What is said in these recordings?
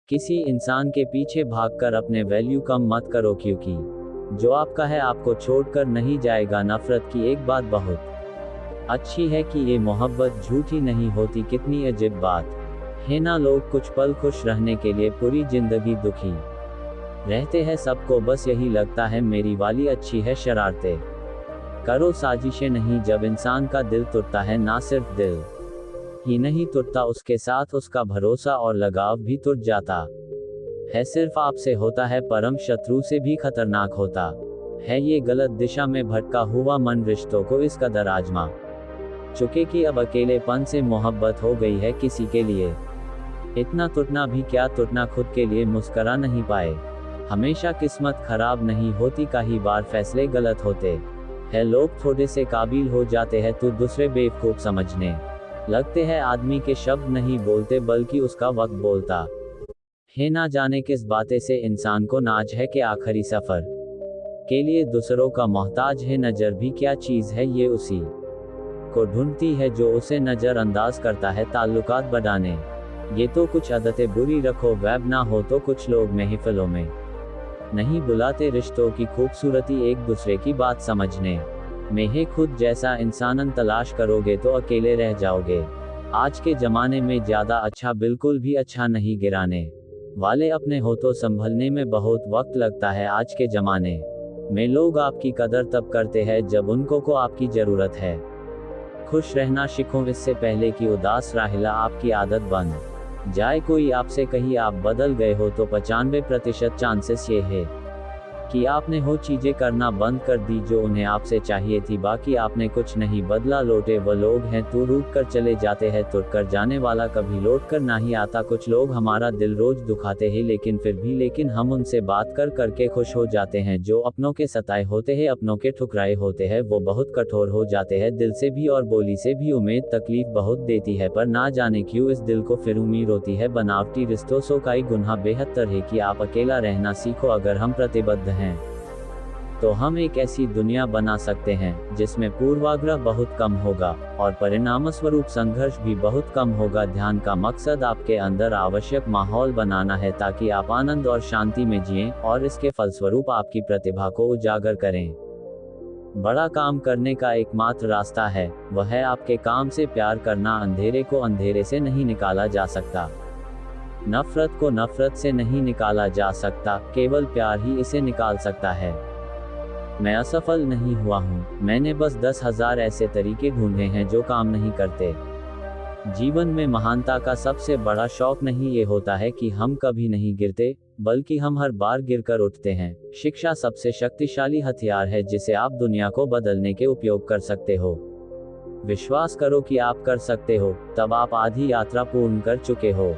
किसी इंसान के पीछे भागकर अपने वैल्यू कम मत करो, क्योंकि जो आपका है आपको छोड़कर नहीं जाएगा। नफरत की एक बात बहुत अच्छी है कि ये मोहब्बत झूठी नहीं होती। कितनी अजीब बात है ना, लोग कुछ पल खुश रहने के लिए पूरी जिंदगी दुखी रहते हैं। सबको बस यही लगता है मेरी वाली अच्छी है। शरारतें करो, साजिशें नहीं। जब इंसान का दिल टूटता है, ना सिर्फ दिल ही नहीं टूटता, उसके साथ उसका भरोसा और लगाव भी टूट जाता है। सिर्फ आपसे होता है, परम शत्रु से भी खतरनाक होता है। ये गलत दिशा में भटका हुआ मन रिश्तों को इस कदर आजमा चुके कि अब अकेलेपन से मोहब्बत हो गई है किसी के लिए। इतना टूटना भी क्या, टूटना खुद के लिए मुस्करा नहीं पाए। हमेशा किस्मत खराब नहीं होती, कई बार फैसले गलत होते हैं। लोग थोड़े से काबिल हो जाते हैं तो दूसरे बेवकूफ समझने लगते हैं। आदमी के शब्द नहीं बोलते बल्कि उसका वक्त बोलता है। ना जाने किस बातें से इंसान को नाज है कि आखिरी सफर के लिए दूसरों का मोहताज है। नजर भी क्या चीज है, ये उसी को ढूंढती है जो उसे नजरअंदाज करता है ताल्लुकात बढ़ाने। ये तो कुछ आदतें बुरी रखो, वैब ना हो तो कुछ लोग महफिलों में नहीं बुलाते। रिश्तों की खूबसूरती एक दूसरे की बात समझने में है। खुद जैसा इंसान तलाश करोगे तो अकेले रह जाओगे। आज के जमाने में ज्यादा अच्छा बिल्कुल भी अच्छा नहीं, गिराने वाले अपने हो तो संभलने में बहुत वक्त लगता है। आज के जमाने में लोग आपकी कदर तब करते हैं जब उनको को आपकी जरूरत है। खुश रहना सीखो इससे पहले कि उदास राहिला आपकी आदत बन जाए। कोई आपसे कही आप बदल गए हो तो 95% चांसेस ये है कि आपने वो चीजें करना बंद कर दी जो उन्हें आपसे चाहिए थी। बाकी आपने कुछ नहीं बदला। लौटे वो लोग हैं तो रूठ कर चले जाते हैं, टूट कर जाने वाला कभी लौट कर नहीं आता। कुछ लोग हमारा दिल रोज दुखाते हैं लेकिन हम उनसे बात कर करके खुश हो जाते हैं। जो अपनों के सताए होते हैं, अपनों के ठुकराए होते हैं, वो बहुत कठोर हो जाते हैं, दिल से भी और बोली से भी। उम्मीद तकलीफ बहुत देती है, पर ना जाने क्यों इस दिल को फिर उम्मीद होती है। बनावटी रिश्तों सो का गुनाह बेहतर है कि आप अकेला रहना सीखो। अगर हम प्रतिबद्ध हैं तो हम एक ऐसी दुनिया बना सकते हैं जिसमें पूर्वाग्रह बहुत कम होगा और परिणामस्वरूप संघर्ष भी बहुत कम होगा। ध्यान का मकसद आपके अंदर आवश्यक माहौल बनाना है ताकि आप आनंद और शांति में जिएं और इसके फलस्वरूप आपकी प्रतिभा को उजागर करें। बड़ा काम करने का एकमात्र रास्ता है, वह है आपके काम से प्यार करना। अंधेरे को अंधेरे से नहीं निकाला जा सकता, नफरत को नफरत से नहीं निकाला जा सकता, केवल प्यार ही इसे निकाल सकता है। मैं असफल नहीं हुआ हूँ, मैंने बस 10,000 ऐसे तरीके ढूंढे हैं जो काम नहीं करते। जीवन में महानता का सबसे बड़ा शौक नहीं ये होता है कि हम कभी नहीं गिरते, बल्कि हम हर बार गिरकर उठते हैं। शिक्षा सबसे शक्तिशाली हथियार है जिसे आप दुनिया को बदलने के उपयोग कर सकते हो। विश्वास करो कि आप कर सकते हो, तब आप आधी यात्रा पूर्ण कर चुके हो।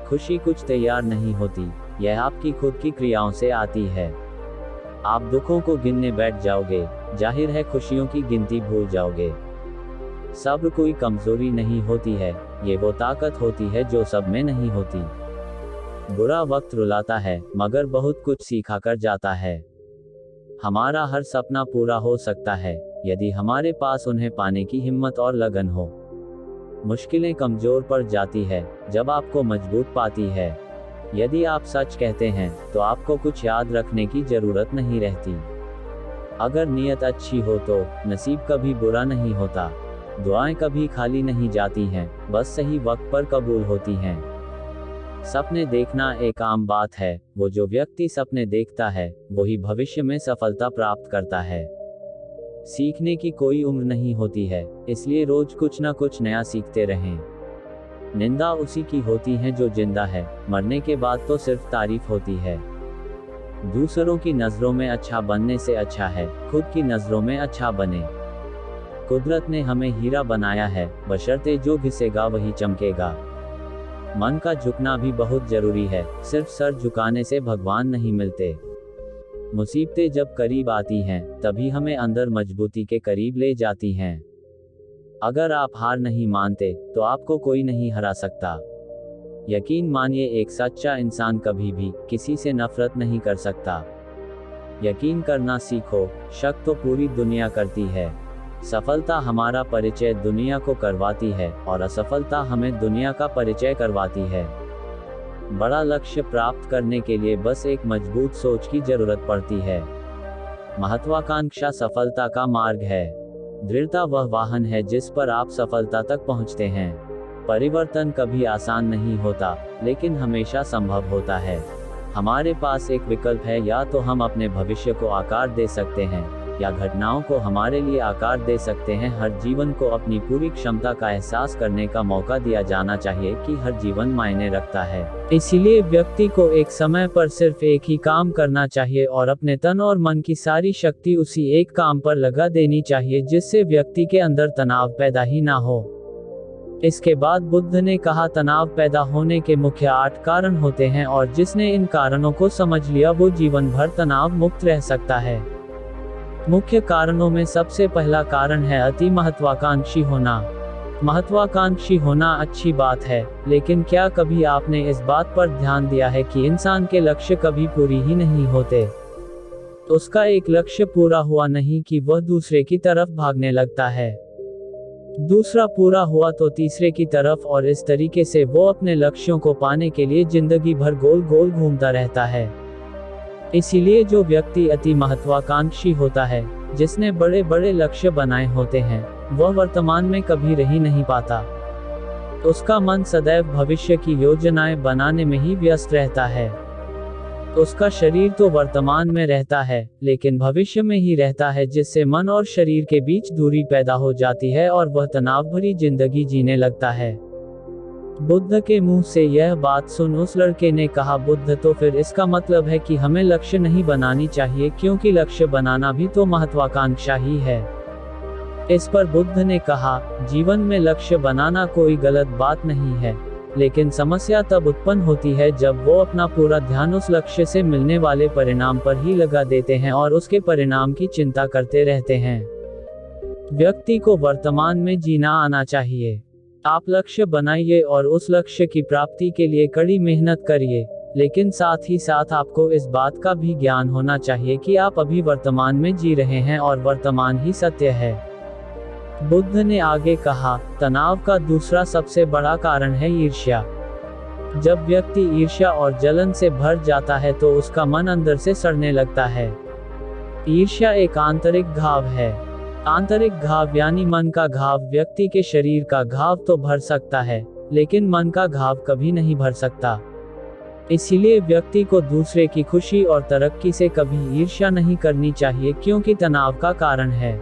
खुशी कुछ तैयार नहीं होती, यह आपकी खुद की क्रियाओं से आती है। आप दुखों को गिनने बैठ जाओगे, जाहिर है खुशियों की गिनती भूल जाओगे। सब्र कोई कमजोरी नहीं होती है, ये वो ताकत होती है जो सब में नहीं होती। बुरा वक्त रुलाता है, मगर बहुत कुछ सिखा कर जाता है। हमारा हर सपना पूरा हो सकता है यदि हमारे पास उन्हें पाने की हिम्मत और लगन हो। मुश्किलें कमजोर पड़ जाती है जब आपको मजबूत पाती है। यदि आप सच कहते हैं तो आपको कुछ याद रखने की जरूरत नहीं रहती। अगर नीयत अच्छी हो तो नसीब कभी बुरा नहीं होता। दुआएं कभी खाली नहीं जाती हैं, बस सही वक्त पर कबूल होती हैं। सपने देखना एक आम बात है, वो जो व्यक्ति सपने देखता है वही भविष्य में सफलता प्राप्त करता है। सीखने की कोई उम्र नहीं होती है, इसलिए रोज कुछ ना कुछ नया सीखते रहें। निंदा उसी की होती है जो जिंदा है, मरने के बाद तो सिर्फ तारीफ होती है। दूसरों की नजरों में अच्छा बनने से अच्छा है खुद की नजरों में अच्छा बने। कुदरत ने हमें हीरा बनाया है, बशर्ते जो घिसेगा वही चमकेगा। मन का झुकना भी बहुत जरूरी है, सिर्फ सर झुकाने से भगवान नहीं मिलते। मुसीबतें जब करीब आती हैं तभी हमें अंदर मजबूती के करीब ले जाती हैं। अगर आप हार नहीं मानते तो आपको कोई नहीं हरा सकता। यकीन मानिए, एक सच्चा इंसान कभी भी किसी से नफरत नहीं कर सकता। यकीन करना सीखो, शक तो पूरी दुनिया करती है। सफलता हमारा परिचय दुनिया को करवाती है और असफलता हमें दुनिया का परिचय करवाती है। बड़ा लक्ष्य प्राप्त करने के लिए बस एक मजबूत सोच की जरूरत पड़ती है। महत्वाकांक्षा सफलता का मार्ग है। दृढ़ता वह वाहन है जिस पर आप सफलता तक पहुंचते हैं। परिवर्तन कभी आसान नहीं होता, लेकिन हमेशा संभव होता है। हमारे पास एक विकल्प है, या तो हम अपने भविष्य को आकार दे सकते हैं, या घटनाओं को हमारे लिए आकार दे सकते हैं। हर जीवन को अपनी पूरी क्षमता का एहसास करने का मौका दिया जाना चाहिए कि हर जीवन मायने रखता है। इसीलिए व्यक्ति को एक समय पर सिर्फ एक ही काम करना चाहिए और अपने तन और मन की सारी शक्ति उसी एक काम पर लगा देनी चाहिए, जिससे व्यक्ति के अंदर तनाव पैदा ही ना हो। इसके बाद बुद्ध ने कहा, तनाव पैदा होने के मुख्य 8 कारण होते हैं और जिसने इन कारणों को समझ लिया वो जीवन भर तनाव मुक्त रह सकता है। मुख्य कारणों में सबसे पहला कारण है अति महत्वाकांक्षी होना। महत्वाकांक्षी होना अच्छी बात है, लेकिन क्या कभी आपने इस बात पर ध्यान दिया है कि इंसान के लक्ष्य कभी पूरी ही नहीं होते। उसका एक लक्ष्य पूरा हुआ नहीं कि वह दूसरे की तरफ भागने लगता है, दूसरा पूरा हुआ तो तीसरे की तरफ, और इस तरीके से वो अपने लक्ष्यों को पाने के लिए जिंदगी भर गोल गोल घूमता रहता है। इसीलिए जो व्यक्ति अति महत्वाकांक्षी होता है, जिसने बड़े बड़े लक्ष्य बनाए होते हैं, वह वर्तमान में कभी रह ही नहीं पाता। उसका मन सदैव भविष्य की योजनाएं बनाने में ही व्यस्त रहता है। उसका शरीर तो वर्तमान में रहता है, लेकिन भविष्य में ही रहता है, जिससे मन और शरीर के बीच दूरी पैदा हो जाती है और वह तनाव भरी जिंदगी जीने लगता है। बुद्ध के मुंह से यह बात सुन उस लड़के ने कहा, बुद्ध, तो फिर इसका मतलब है कि हमें लक्ष्य नहीं बनानी चाहिए, क्योंकि लक्ष्य बनाना भी तो महत्वाकांक्षा ही है। इस पर बुद्ध ने कहा, जीवन में लक्ष्य बनाना कोई गलत बात नहीं है, लेकिन समस्या तब उत्पन्न होती है जब वो अपना पूरा ध्यान उस लक्ष्य से मिलने वाले परिणाम पर ही लगा देते हैं और उसके परिणाम की चिंता करते रहते हैं। व्यक्ति को वर्तमान में जीना आना चाहिए। आप लक्ष्य बनाइए और उस लक्ष्य की प्राप्ति के लिए कड़ी मेहनत करिए, लेकिन साथ ही साथ आपको इस बात का भी ज्ञान होना चाहिए कि आप अभी वर्तमान में जी रहे हैं और वर्तमान ही सत्य है। बुद्ध ने आगे कहा, तनाव का दूसरा सबसे बड़ा कारण है ईर्ष्या। जब व्यक्ति ईर्ष्या और जलन से भर जाता है तो उसका मन अंदर से सड़ने लगता है। ईर्ष्या एक आंतरिक घाव है। आंतरिक घाव यानी मन का घाव। व्यक्ति के शरीर का घाव तो भर सकता है, लेकिन मन का घाव कभी नहीं भर सकता। इसीलिए व्यक्ति को दूसरे की खुशी और तरक्की से कभी ईर्ष्या नहीं करनी चाहिए, क्योंकि तनाव का कारण है।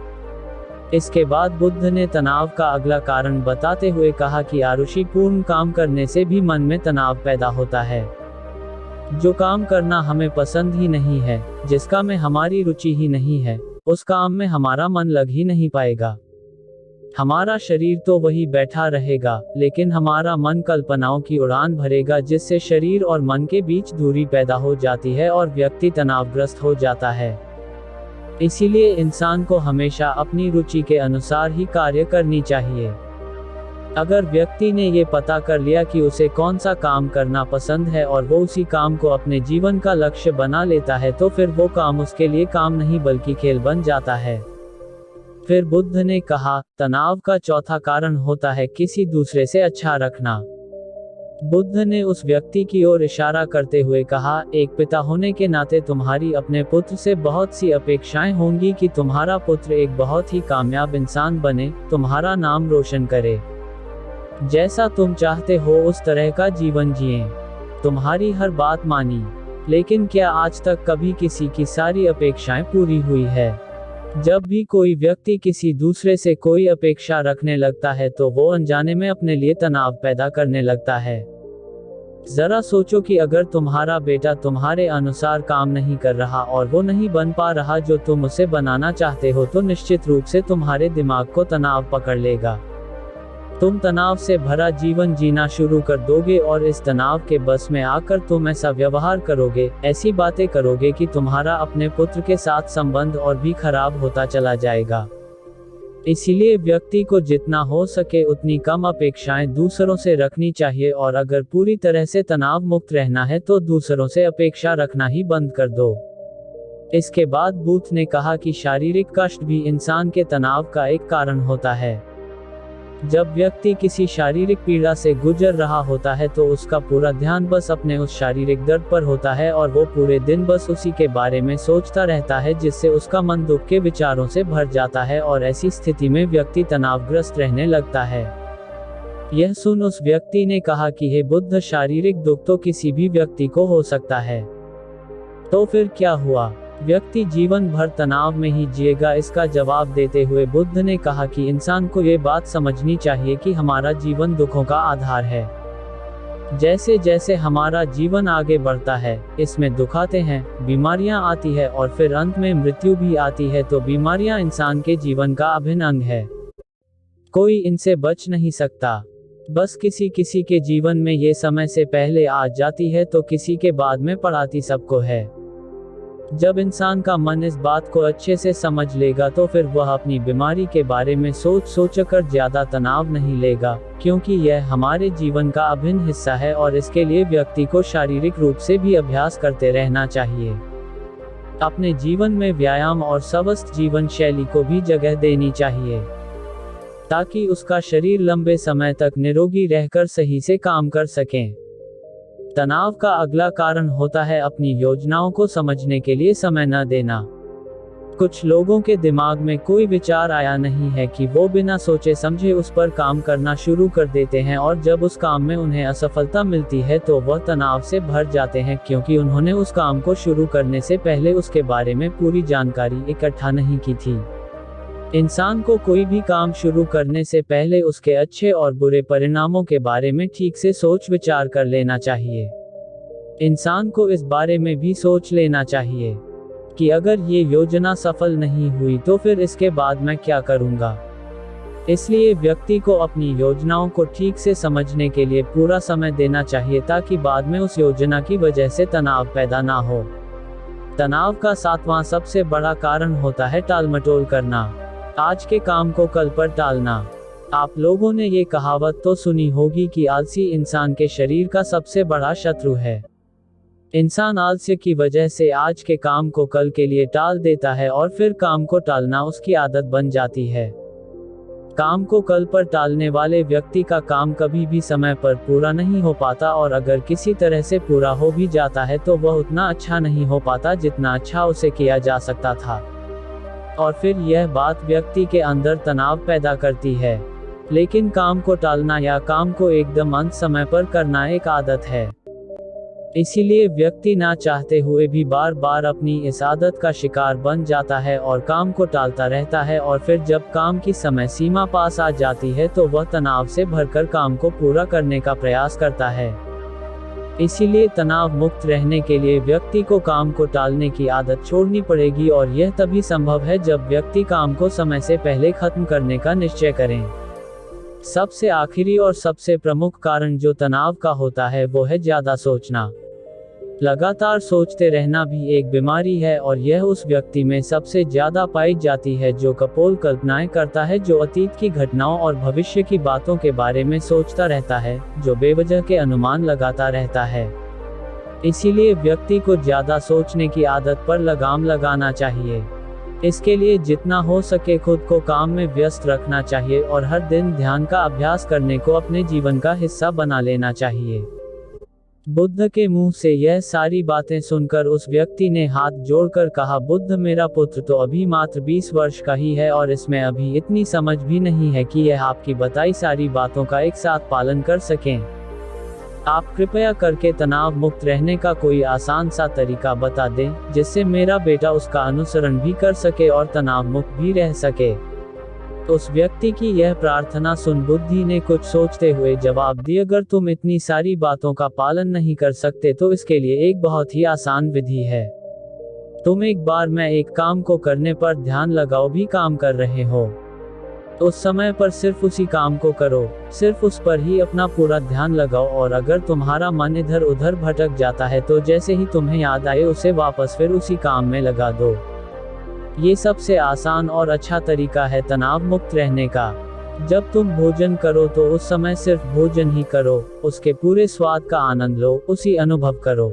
इसके बाद बुद्ध ने तनाव का अगला कारण बताते हुए कहा कि आरुषिपूर्ण काम करने से भी मन में तनाव पैदा होता है। जो काम करना हमें पसंद ही नहीं है, जिसका में हमारी रुचि ही नहीं है, उस काम में हमारा मन लग ही नहीं पाएगा। हमारा शरीर तो वही बैठा रहेगा, लेकिन हमारा मन कल्पनाओं की उड़ान भरेगा, जिससे शरीर और मन के बीच दूरी पैदा हो जाती है और व्यक्ति तनावग्रस्त हो जाता है। इसीलिए इंसान को हमेशा अपनी रुचि के अनुसार ही कार्य करनी चाहिए। अगर व्यक्ति ने ये पता कर लिया कि उसे कौन सा काम करना पसंद है और वो उसी काम को अपने जीवन का लक्ष्य बना लेता है, तो फिर वो काम उसके लिए काम नहीं बल्कि खेल बन जाता है। फिर बुद्ध ने कहा, तनाव का चौथा कारण होता है किसी दूसरे से अच्छा रखना। बुद्ध ने उस व्यक्ति की ओर इशारा करते हुए कहा, एक पिता होने के नाते तुम्हारी अपने पुत्र से बहुत सी अपेक्षाएं होंगी कि तुम्हारा पुत्र एक बहुत ही कामयाब इंसान बने, तुम्हारा नाम रोशन करे, जैसा तुम चाहते हो उस तरह का जीवन जिए, तुम्हारी हर बात मानी। लेकिन क्या आज तक कभी किसी की सारी अपेक्षाएं पूरी हुई है? जब भी कोई व्यक्ति किसी दूसरे से कोई अपेक्षा रखने लगता है तो वो अनजाने में अपने लिए तनाव पैदा करने लगता है। जरा सोचो कि अगर तुम्हारा बेटा तुम्हारे अनुसार काम नहीं कर रहा और वो नहीं बन पा रहा जो तुम उसे बनाना चाहते हो, तो निश्चित रूप से तुम्हारे दिमाग को तनाव पकड़ लेगा। तुम तनाव से भरा जीवन जीना शुरू कर दोगे और इस तनाव के बस में आकर तुम ऐसा व्यवहार करोगे, ऐसी बातें करोगे कि तुम्हारा अपने पुत्र के साथ संबंध और भी खराब होता चला जाएगा। इसीलिए व्यक्ति को जितना हो सके उतनी कम अपेक्षाएं दूसरों से रखनी चाहिए, और अगर पूरी तरह से तनाव मुक्त रहना है तो दूसरों से अपेक्षा रखना ही बंद कर दो। इसके बाद बुद्ध ने कहा कि शारीरिक कष्ट भी इंसान के तनाव का एक कारण होता है। जब व्यक्ति किसी शारीरिक पीड़ा से गुजर रहा होता है तो उसका पूरा ध्यान बस अपने उस शारीरिक दर्द पर होता है और वो पूरे दिन बस उसी के बारे में सोचता रहता है, जिससे उसका मन दुख के विचारों से भर जाता है और ऐसी स्थिति में व्यक्ति तनावग्रस्त रहने लगता है। यह सुन उस व्यक्ति ने कहा कि हे बुद्ध, शारीरिक दुख तो किसी भी व्यक्ति को हो सकता है, तो फिर क्या हुआ? व्यक्ति जीवन भर तनाव में ही जिएगा? इसका जवाब देते हुए बुद्ध ने कहा कि इंसान को ये बात समझनी चाहिए कि हमारा जीवन दुखों का आधार है। जैसे जैसे हमारा जीवन आगे बढ़ता है, इसमें दुख आते हैं, बीमारियां आती है और फिर अंत में मृत्यु भी आती है। तो बीमारियां इंसान के जीवन का अभिन्न अंग है, कोई इनसे बच नहीं सकता। बस किसी किसी के जीवन में ये समय से पहले आ जाती है तो किसी के बाद में पड़ाती सबको है। जब इंसान का मन इस बात को अच्छे से समझ लेगा तो फिर वह अपनी बीमारी के बारे में सोचकर ज्यादा तनाव नहीं लेगा, क्योंकि यह हमारे जीवन का अभिन्न हिस्सा है और इसके लिए व्यक्ति को शारीरिक रूप से भी अभ्यास करते रहना चाहिए। अपने जीवन में व्यायाम और स्वस्थ जीवन शैली को भी जगह देनी चाहिए, ताकि उसका शरीर लंबे समय तक निरोगी रहकर सही से काम कर सकें। तनाव का अगला कारण होता है अपनी योजनाओं को समझने के लिए समय न देना। कुछ लोगों के दिमाग में कोई विचार आया नहीं है कि वो बिना सोचे समझे उस पर काम करना शुरू कर देते हैं और जब उस काम में उन्हें असफलता मिलती है तो वह तनाव से भर जाते हैं, क्योंकि उन्होंने उस काम को शुरू करने से पहले उसके बारे में पूरी जानकारी इकट्ठा नहीं की थी। इंसान को कोई भी काम शुरू करने से पहले उसके अच्छे और बुरे परिणामों के बारे में ठीक से सोच विचार कर लेना चाहिए। इंसान को इस बारे में भी सोच लेना चाहिए कि अगर ये योजना सफल नहीं हुई तो फिर इसके बाद मैं क्या करूंगा। इसलिए व्यक्ति को अपनी योजनाओं को ठीक से समझने के लिए पूरा समय देना चाहिए, ताकि बाद में उस योजना की वजह से तनाव पैदा ना हो। तनाव का 7वां सबसे बड़ा कारण होता है टालमटोल करना, आज के काम को कल पर टालना। आप लोगों ने ये कहावत तो सुनी होगी कि आलसी इंसान के शरीर का सबसे बड़ा शत्रु है। इंसान आलस्य की वजह से आज के काम को कल के लिए टाल देता है और फिर काम को टालना उसकी आदत बन जाती है। काम को कल पर टालने वाले व्यक्ति का काम कभी भी समय पर पूरा नहीं हो पाता, और अगर किसी तरह से पूरा हो भी जाता है तो वह उतना अच्छा नहीं हो पाता जितना अच्छा उसे किया जा सकता था। और फिर यह बात व्यक्ति के अंदर तनाव पैदा करती है। लेकिन काम को टालना या काम को एकदम अंत समय पर करना एक आदत है, इसीलिए व्यक्ति ना चाहते हुए भी बार बार अपनी इस आदत का शिकार बन जाता है और काम को टालता रहता है, और फिर जब काम की समय सीमा पास आ जाती है तो वह तनाव से भरकर काम को पूरा करने का प्रयास करता है। इसीलिए तनाव मुक्त रहने के लिए व्यक्ति को काम को टालने की आदत छोड़नी पड़ेगी, और यह तभी संभव है जब व्यक्ति काम को समय से पहले खत्म करने का निश्चय करें। सबसे आखिरी और सबसे प्रमुख कारण जो तनाव का होता है वो है ज्यादा सोचना। लगातार सोचते रहना भी एक बीमारी है, और यह उस व्यक्ति में सबसे ज्यादा पाई जाती है जो कपोल कल्पनाएं करता है, जो अतीत की घटनाओं और भविष्य की बातों के बारे में सोचता रहता है, जो बेवजह के अनुमान लगाता रहता है। इसीलिए व्यक्ति को ज्यादा सोचने की आदत पर लगाम लगाना चाहिए। इसके लिए जितना हो सके खुद को काम में व्यस्त रखना चाहिए और हर दिन ध्यान का अभ्यास करने को अपने जीवन का हिस्सा बना लेना चाहिए। बुद्ध के मुंह से यह सारी बातें सुनकर उस व्यक्ति ने हाथ जोड़कर कहा, बुद्ध, मेरा पुत्र तो अभी मात्र 20 वर्ष का ही है और इसमें अभी इतनी समझ भी नहीं है कि यह आपकी बताई सारी बातों का एक साथ पालन कर सकें। आप कृपया करके तनाव मुक्त रहने का कोई आसान सा तरीका बता दें, जिससे मेरा बेटा उसका अनुसरण भी कर सके और तनाव मुक्त भी रह सके। उस व्यक्ति की यह प्रार्थना सुन बुद्धि ने कुछ सोचते हुए जवाब दिया, अगर तुम इतनी सारी बातों का पालन नहीं कर सकते तो इसके लिए एक बहुत ही आसान विधि है। तुम एक बार मैं एक काम को करने पर ध्यान लगाओ भी काम कर रहे हो, तो उस समय पर सिर्फ उसी काम को करो, सिर्फ उस पर ही अपना पूरा ध्यान लगाओ, और अगर तुम्हारा मन इधर उधर भटक जाता है तो जैसे ही तुम्हें याद आए उसे वापस फिर उसी काम में लगा दो। ये सबसे आसान और अच्छा तरीका है तनाव मुक्त रहने का। जब तुम भोजन करो तो उस समय सिर्फ भोजन ही करो, उसके पूरे स्वाद का आनंद लो, उसी अनुभव करो।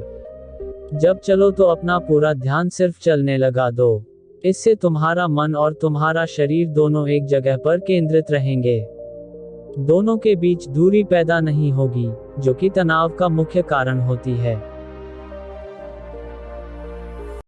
जब चलो तो अपना पूरा ध्यान सिर्फ चलने लगा दो। इससे तुम्हारा मन और तुम्हारा शरीर दोनों एक जगह पर केंद्रित रहेंगे। दोनों के बीच दूरी पैदा नहीं होगी, जो कि तनाव का मुख्य कारण होती है।